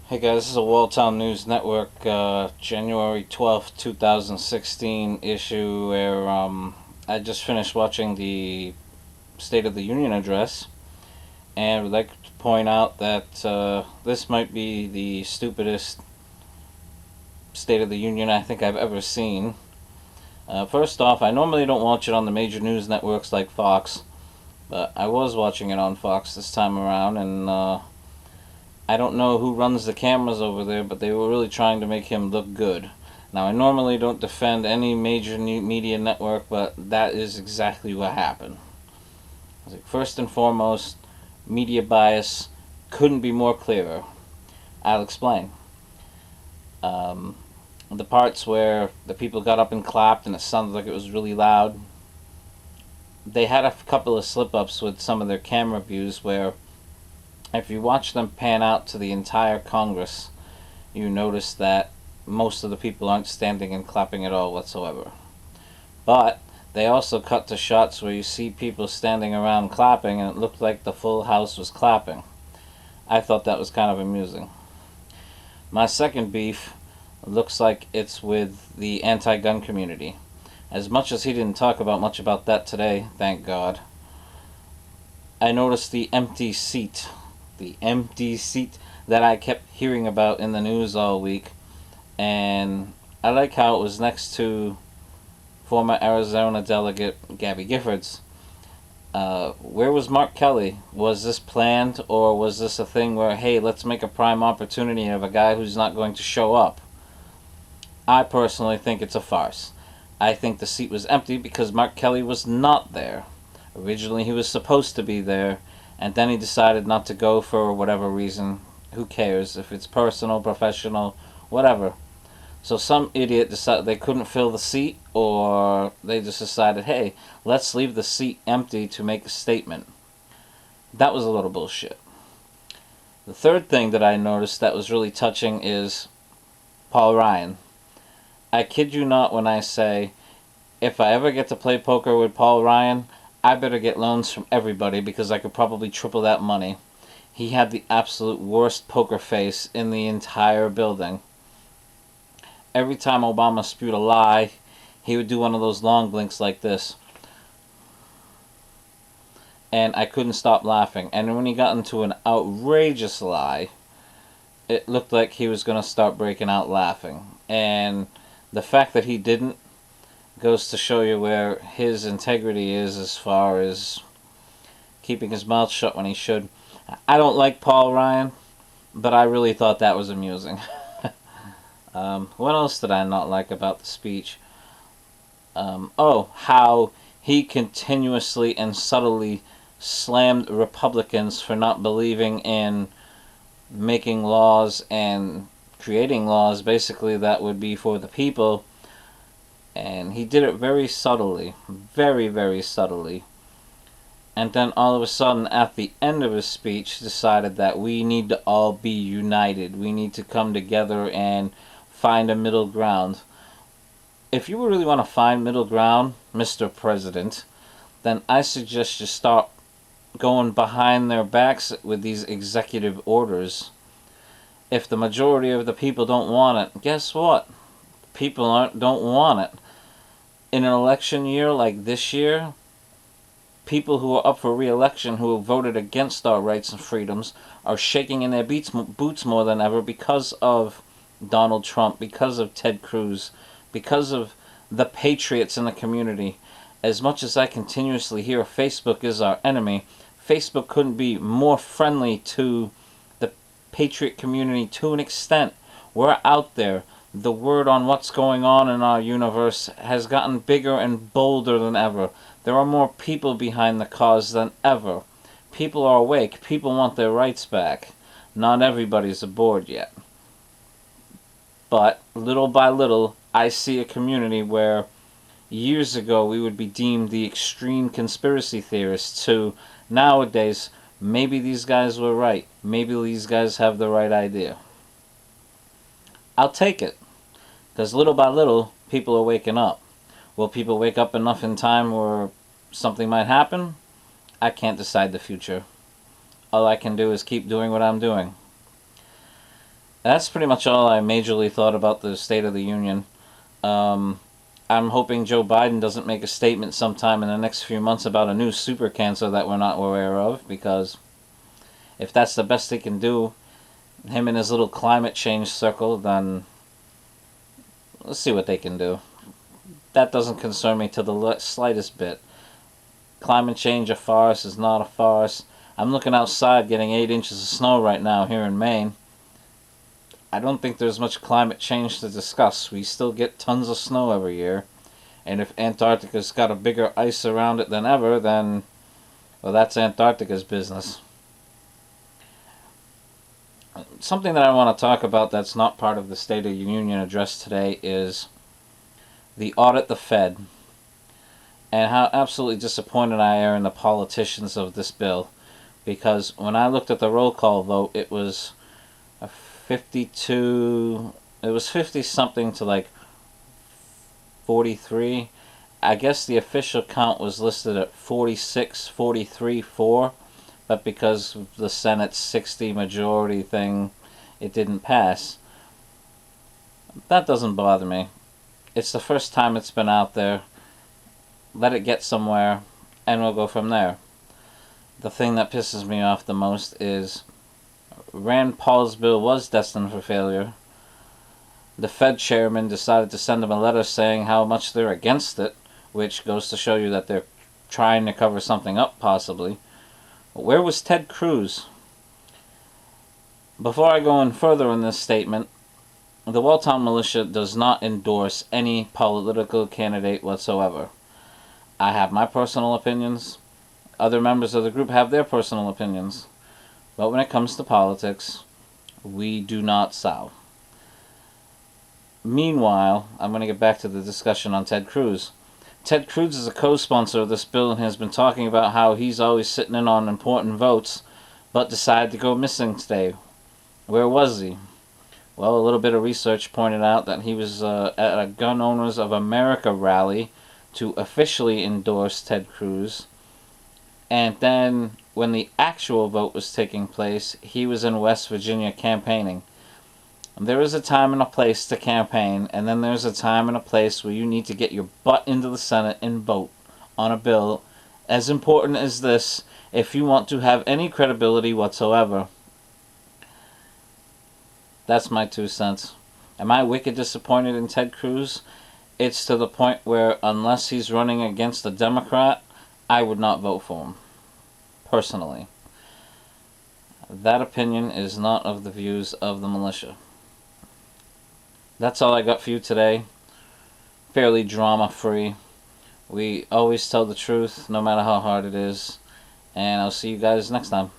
Hey guys, this is a Waltown News Network, January 12th, 2016 issue where I just finished watching the State of the Union address and would like to point out that this might be the stupidest State of the Union I think I've ever seen. First off, I normally don't watch it on the major news networks like Fox, but I was watching it on Fox this time around, and I don't know who runs the cameras over there, but they were really trying to make him look good. Now, I normally don't defend any major media network, but that is exactly what happened. First and foremost, media bias couldn't be more clearer. I'll explain. The parts where the people got up and clapped and it sounded like it was really loud, they had a couple of slip-ups with some of their camera views where if you watch them pan out to the entire Congress, you notice that most of the people aren't standing and clapping at all whatsoever. But they also cut to shots where you see people standing around clapping and it looked like the full house was clapping. I thought that was kind of amusing. My second beef looks like it's with the anti-gun community. As much as he didn't talk about much about that today, thank God, I noticed the empty seat that I kept hearing about in the news all week, and I like how it was next to former Arizona delegate Gabby Giffords. Where was Mark Kelly? Was this planned, or was this a thing where, hey, let's make a prime opportunity of a guy who's not going to show up? I personally think it's a farce. I think the seat was empty because Mark Kelly was not there. Originally he was supposed to be there, and then he decided not to go for whatever reason. Who cares if it's personal, professional, whatever. So some idiot decided they couldn't fill the seat, or they just decided, hey, let's leave the seat empty to make a statement. That was a little bullshit. The third thing that I noticed that was really touching is Paul Ryan. I kid you not when I say, if I ever get to play poker with Paul Ryan, I better get loans from everybody because I could probably triple that money. He had the absolute worst poker face in the entire building. Every time Obama spewed a lie, he would do one of those long blinks like this. And I couldn't stop laughing. And when he got into an outrageous lie, it looked like he was going to start breaking out laughing. And the fact that he didn't goes to show you where his integrity is as far as keeping his mouth shut when he should. I don't like Paul Ryan, but I really thought that was amusing. What else did I not like about the speech? How he continuously and subtly slammed Republicans for not believing in making laws and creating laws basically that would be for the people. And he did it very subtly, very, very subtly. And then all of a sudden, at the end of his speech, decided that we need to all be united. We need to come together and find a middle ground. If you really want to find middle ground, Mr. President, then I suggest you start going behind their backs with these executive orders. If the majority of the people don't want it, guess what? People don't want it. In an election year like this year, people who are up for re-election who have voted against our rights and freedoms are shaking in their boots more than ever because of Donald Trump, because of Ted Cruz, because of the patriots in the community. As much as I continuously hear Facebook is our enemy, Facebook couldn't be more friendly to the patriot community to an extent. We're out there. The word on what's going on in our universe has gotten bigger and bolder than ever. There are more people behind the cause than ever. People are awake. People want their rights back. Not everybody's aboard yet. But little by little, I see a community where years ago we would be deemed the extreme conspiracy theorists to nowadays, maybe these guys were right. Maybe these guys have the right idea. I'll take it. Because little by little, people are waking up. Will people wake up enough in time where something might happen? I can't decide the future. All I can do is keep doing what I'm doing. That's pretty much all I majorly thought about the State of the Union. Um, I'm hoping Joe Biden doesn't make a statement sometime in the next few months about a new super cancer that we're not aware of, because if that's the best he can do, him and his little climate change circle, then let's see what they can do. That doesn't concern me to the slightest bit. Climate change a farce is not a farce. I'm looking outside getting 8 inches of snow right now here in Maine. I don't think there's much climate change to discuss. We still get tons of snow every year. And if Antarctica's got a bigger ice around it than ever, then, well, that's Antarctica's business. Something that I want to talk about that's not part of the State of the Union address today is the audit the Fed, and how absolutely disappointed I am in the politicians of this bill. Because when I looked at the roll call vote, it was a 52, it was 50 something to like 43. I guess the official count was listed at 46, 43, 4, but because of the Senate's 60 majority thing, it didn't pass. That doesn't bother me. It's the first time it's been out there. Let it get somewhere, and we'll go from there. The thing that pisses me off the most is Rand Paul's bill was destined for failure. The Fed chairman decided to send him a letter saying how much they're against it, which goes to show you that they're trying to cover something up, possibly. But where was Ted Cruz? Before I go in further in this statement, the Waltown Militia does not endorse any political candidate whatsoever. I have my personal opinions. Other members of the group have their personal opinions. But when it comes to politics, we do not sow. Meanwhile, I'm going to get back to the discussion on Ted Cruz. Ted Cruz is a co-sponsor of this bill and has been talking about how he's always sitting in on important votes, but decided to go missing today. Where was he? Well, a little bit of research pointed out that he was at a Gun Owners of America rally to officially endorse Ted Cruz. And then, when the actual vote was taking place, he was in West Virginia campaigning. There is a time and a place to campaign, and then there's a time and a place where you need to get your butt into the Senate and vote on a bill as important as this if you want to have any credibility whatsoever. That's my 2 cents. Am I wicked disappointed in Ted Cruz? It's to the point where unless he's running against a Democrat, I would not vote for him. Personally. That opinion is not of the views of the militia. That's all I got for you today. Fairly drama-free. We always tell the truth, no matter how hard it is. And I'll see you guys next time.